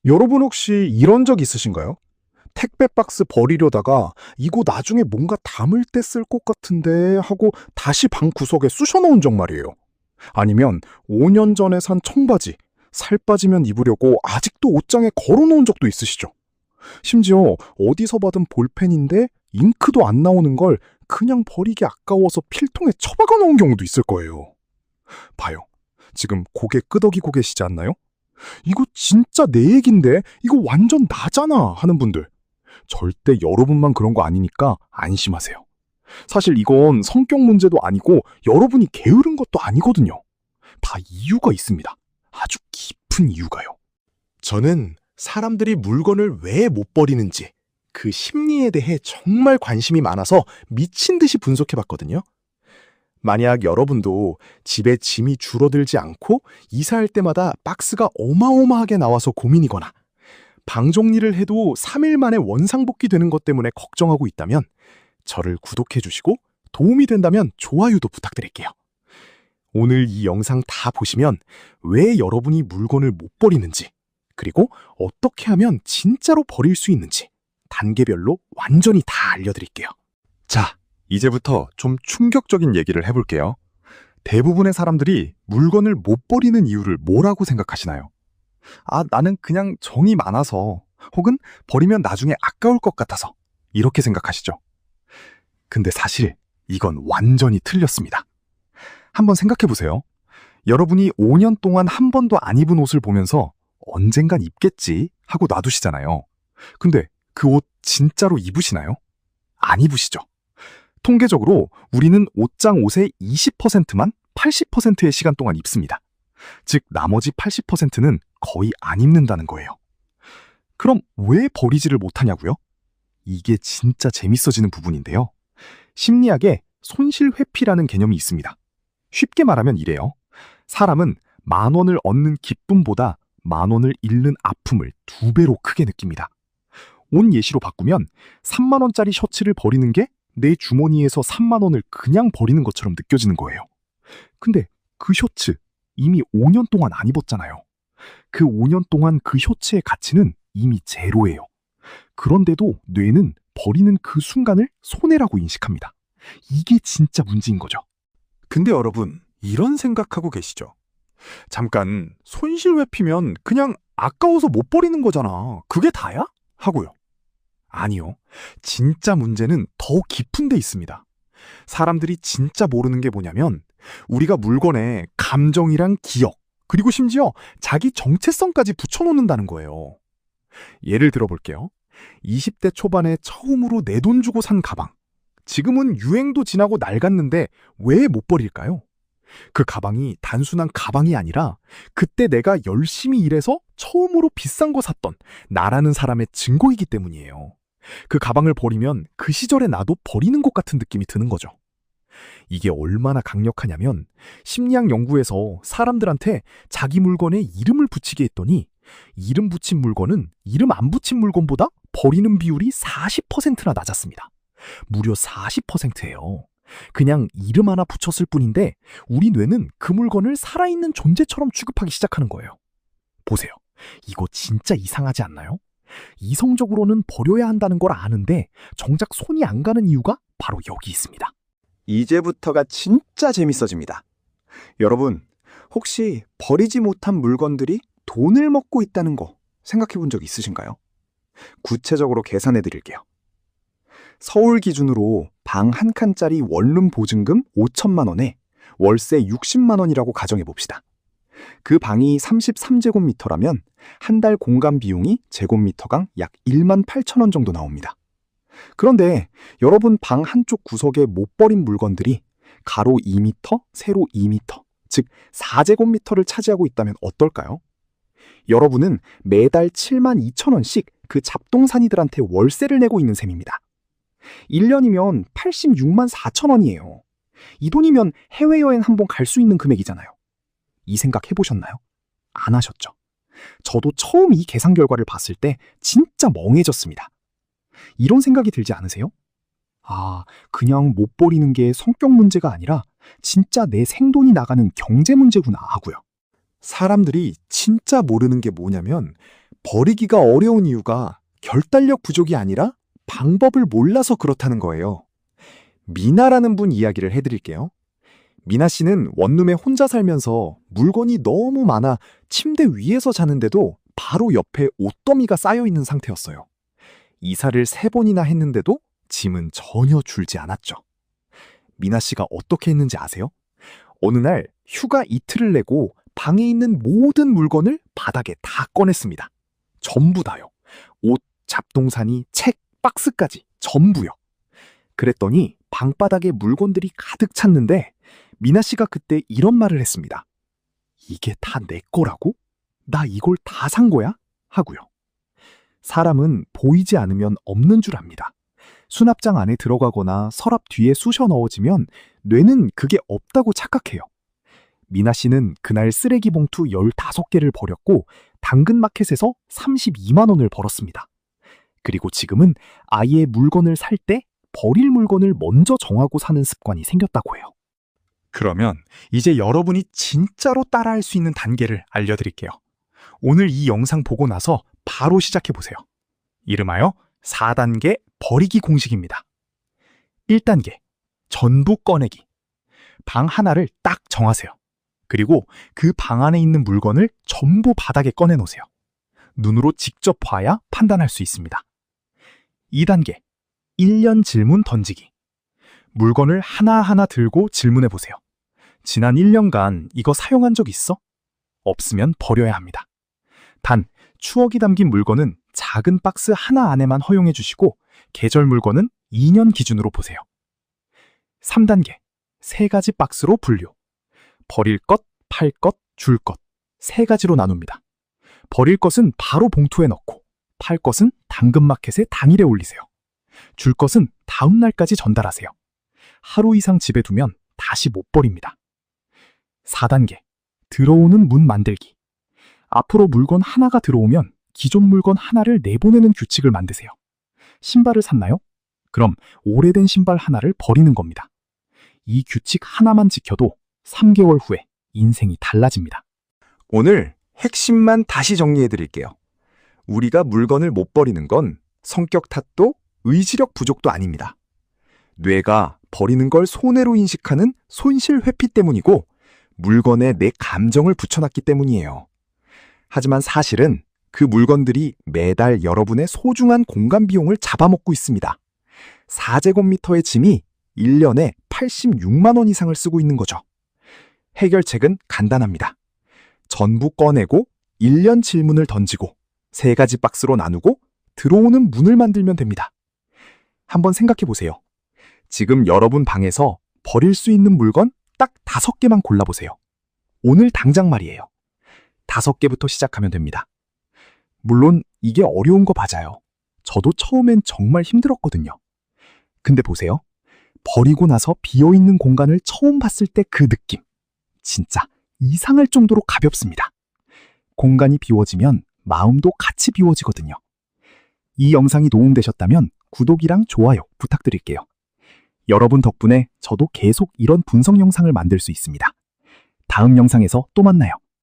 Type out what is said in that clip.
여러분 혹시 이런 적 있으신가요? 택배 박스 버리려다가 이거 나중에 뭔가 담을 때 쓸 것 같은데 하고 다시 방 구석에 쑤셔 넣은 적 말이에요. 아니면 5년 전에 산 청바지, 살 빠지면 입으려고 아직도 옷장에 걸어 놓은 적도 있으시죠? 심지어 어디서 받은 볼펜인데 잉크도 안 나오는 걸 그냥 버리기 아까워서 필통에 처박아 놓은 경우도 있을 거예요. 봐요. 지금 고개 끄덕이고 계시지 않나요? 이거 진짜 내 얘긴데 이거 완전 나잖아 하는 분들. 절대 여러분만 그런 거 아니니까 안심하세요. 사실 이건 성격 문제도 아니고 여러분이 게으른 것도 아니거든요. 다 이유가 있습니다. 아주 깊은 이유가요. 저는 사람들이 물건을 왜 못 버리는지 그 심리에 대해 정말 관심이 많아서 미친 듯이 분석해 봤거든요. 만약 여러분도 집에 짐이 줄어들지 않고 이사할 때마다 박스가 어마어마하게 나와서 고민이거나 방 정리를 해도 3일 만에 원상복귀 되는 것 때문에 걱정하고 있다면 저를 구독해 주시고 도움이 된다면 좋아요도 부탁드릴게요. 오늘 이 영상 다 보시면 왜 여러분이 물건을 못 버리는지, 그리고 어떻게 하면 진짜로 버릴 수 있는지 단계별로 완전히 다 알려드릴게요. 자, 이제부터 좀 충격적인 얘기를 해볼게요. 대부분의 사람들이 물건을 못 버리는 이유를 뭐라고 생각하시나요? 아, 나는 그냥 정이 많아서, 혹은 버리면 나중에 아까울 것 같아서, 이렇게 생각하시죠. 근데 사실 이건 완전히 틀렸습니다. 한번 생각해보세요. 여러분이 5년 동안 한 번도 안 입은 옷을 보면서 언젠간 입겠지 하고 놔두시잖아요. 근데 그 옷 진짜로 입으시나요? 안 입으시죠. 통계적으로 우리는 옷장 옷의 20%만 80%의 시간 동안 입습니다. 즉 나머지 80%는 거의 안 입는다는 거예요. 그럼 왜 버리지를 못하냐고요? 이게 진짜 재밌어지는 부분인데요. 심리학에 손실회피라는 개념이 있습니다. 쉽게 말하면 이래요. 사람은 10,000원을 얻는 기쁨보다 10,000원을 잃는 아픔을 2배로 크게 느낍니다. 옷 예시로 바꾸면 30,000원짜리 셔츠를 버리는 게 내 주머니에서 30,000원을 그냥 버리는 것처럼 느껴지는 거예요. 근데 그 셔츠 이미 5년 동안 안 입었잖아요. 그 5년 동안 그 셔츠의 가치는 이미 제로예요. 그런데도 뇌는 버리는 그 순간을 손해라고 인식합니다. 이게 진짜 문제인 거죠. 근데 여러분, 이런 생각하고 계시죠? 잠깐, 손실회피면 그냥 아까워서 못 버리는 거잖아. 그게 다야? 하고요. 아니요. 진짜 문제는 더 깊은 데 있습니다. 사람들이 진짜 모르는 게 뭐냐면 우리가 물건에 감정이랑 기억, 그리고 심지어 자기 정체성까지 붙여놓는다는 거예요. 예를 들어볼게요. 20대 초반에 처음으로 내 돈 주고 산 가방. 지금은 유행도 지나고 낡았는데 왜 못 버릴까요? 그 가방이 단순한 가방이 아니라 그때 내가 열심히 일해서 처음으로 비싼 거 샀던 나라는 사람의 증거이기 때문이에요. 그 가방을 버리면 그 시절의 나도 버리는 것 같은 느낌이 드는 거죠. 이게 얼마나 강력하냐면 심리학 연구에서 사람들한테 자기 물건에 이름을 붙이게 했더니 이름 붙인 물건은 이름 안 붙인 물건보다 버리는 비율이 40%나 낮았습니다. 무려 40%예요. 그냥 이름 하나 붙였을 뿐인데 우리 뇌는 그 물건을 살아있는 존재처럼 취급하기 시작하는 거예요. 보세요. 이거 진짜 이상하지 않나요? 이성적으로는 버려야 한다는 걸 아는데 정작 손이 안 가는 이유가 바로 여기 있습니다. 이제부터가 진짜 재밌어집니다. 여러분, 혹시 버리지 못한 물건들이 돈을 먹고 있다는 거 생각해 본 적 있으신가요? 구체적으로 계산해 드릴게요. 서울 기준으로 방 한 칸짜리 원룸 보증금 5천만 원에 월세 60만 원이라고 가정해 봅시다. 그 방이 33제곱미터라면 한 달 공간 비용이 제곱미터당 약 1만 8천 원 정도 나옵니다. 그런데 여러분 방 한쪽 구석에 못 버린 물건들이 가로 2m, 세로 2m, 즉 4제곱미터를 차지하고 있다면 어떨까요? 여러분은 매달 7만 2천 원씩 그 잡동사니들한테 월세를 내고 있는 셈입니다. 1년이면 86만 4천 원이에요. 이 돈이면 해외여행 한번 갈 수 있는 금액이잖아요. 이 생각 해보셨나요? 안 하셨죠? 저도 처음 이 계산 결과를 봤을 때 진짜 멍해졌습니다. 이런 생각이 들지 않으세요? 아, 그냥 못 버리는 게 성격 문제가 아니라 진짜 내 생돈이 나가는 경제 문제구나 하고요. 사람들이 진짜 모르는 게 뭐냐면 버리기가 어려운 이유가 결단력 부족이 아니라 방법을 몰라서 그렇다는 거예요. 미나라는 분 이야기를 해드릴게요. 미나 씨는 원룸에 혼자 살면서 물건이 너무 많아 침대 위에서 자는데도 바로 옆에 옷더미가 쌓여 있는 상태였어요. 이사를 3번이나 했는데도 짐은 전혀 줄지 않았죠. 미나 씨가 어떻게 했는지 아세요? 어느 날 휴가 이틀을 내고 방에 있는 모든 물건을 바닥에 다 꺼냈습니다. 전부 다요. 옷, 잡동사니, 책, 박스까지 전부요. 그랬더니 방바닥에 물건들이 가득 찼는데 미나 씨가 그때 이런 말을 했습니다. 이게 다 내 거라고? 나 이걸 다 산 거야? 하고요. 사람은 보이지 않으면 없는 줄 압니다. 수납장 안에 들어가거나 서랍 뒤에 쑤셔 넣어지면 뇌는 그게 없다고 착각해요. 미나 씨는 그날 쓰레기 봉투 15개를 버렸고 당근마켓에서 32만 원을 벌었습니다. 그리고 지금은 아예 물건을 살 때 버릴 물건을 먼저 정하고 사는 습관이 생겼다고 해요. 그러면 이제 여러분이 진짜로 따라할 수 있는 단계를 알려드릴게요. 오늘 이 영상 보고 나서 바로 시작해보세요. 이름하여 4단계 버리기 공식입니다. 1단계, 전부 꺼내기. 방 하나를 딱 정하세요. 그리고 그 방 안에 있는 물건을 전부 바닥에 꺼내놓으세요. 눈으로 직접 봐야 판단할 수 있습니다. 2단계, 1년 질문 던지기. 물건을 하나하나 들고 질문해보세요. 지난 1년간 이거 사용한 적 있어? 없으면 버려야 합니다. 단, 추억이 담긴 물건은 작은 박스 하나 안에만 허용해 주시고 계절 물건은 2년 기준으로 보세요. 3단계, 3가지 박스로 분류. 버릴 것, 팔 것, 줄 것, 3가지로 나눕니다. 버릴 것은 바로 봉투에 넣고 팔 것은 당근마켓에 당일에 올리세요. 줄 것은 다음 날까지 전달하세요. 하루 이상 집에 두면 다시 못 버립니다. 4단계, 들어오는 문 만들기. 앞으로 물건 하나가 들어오면 기존 물건 하나를 내보내는 규칙을 만드세요. 신발을 샀나요? 그럼 오래된 신발 하나를 버리는 겁니다. 이 규칙 하나만 지켜도 3개월 후에 인생이 달라집니다. 오늘 핵심만 다시 정리해 드릴게요. 우리가 물건을 못 버리는 건 성격 탓도 의지력 부족도 아닙니다. 뇌가 버리는 걸 손해로 인식하는 손실 회피 때문이고 물건에 내 감정을 붙여놨기 때문이에요. 하지만 사실은 그 물건들이 매달 여러분의 소중한 공간 비용을 잡아먹고 있습니다. 4제곱미터의 짐이 1년에 86만 원 이상을 쓰고 있는 거죠. 해결책은 간단합니다. 전부 꺼내고 1년 질문을 던지고 3가지 박스로 나누고 들어오는 문을 만들면 됩니다. 한번 생각해 보세요. 지금 여러분 방에서 버릴 수 있는 물건 딱 5개만 골라보세요. 오늘 당장 말이에요. 5개부터 시작하면 됩니다. 물론 이게 어려운 거 맞아요. 저도 처음엔 정말 힘들었거든요. 근데 보세요. 버리고 나서 비어있는 공간을 처음 봤을 때 그 느낌. 진짜 이상할 정도로 가볍습니다. 공간이 비워지면 마음도 같이 비워지거든요. 이 영상이 도움되셨다면 구독이랑 좋아요 부탁드릴게요. 여러분 덕분에 저도 계속 이런 분석 영상을 만들 수 있습니다. 다음 영상에서 또 만나요.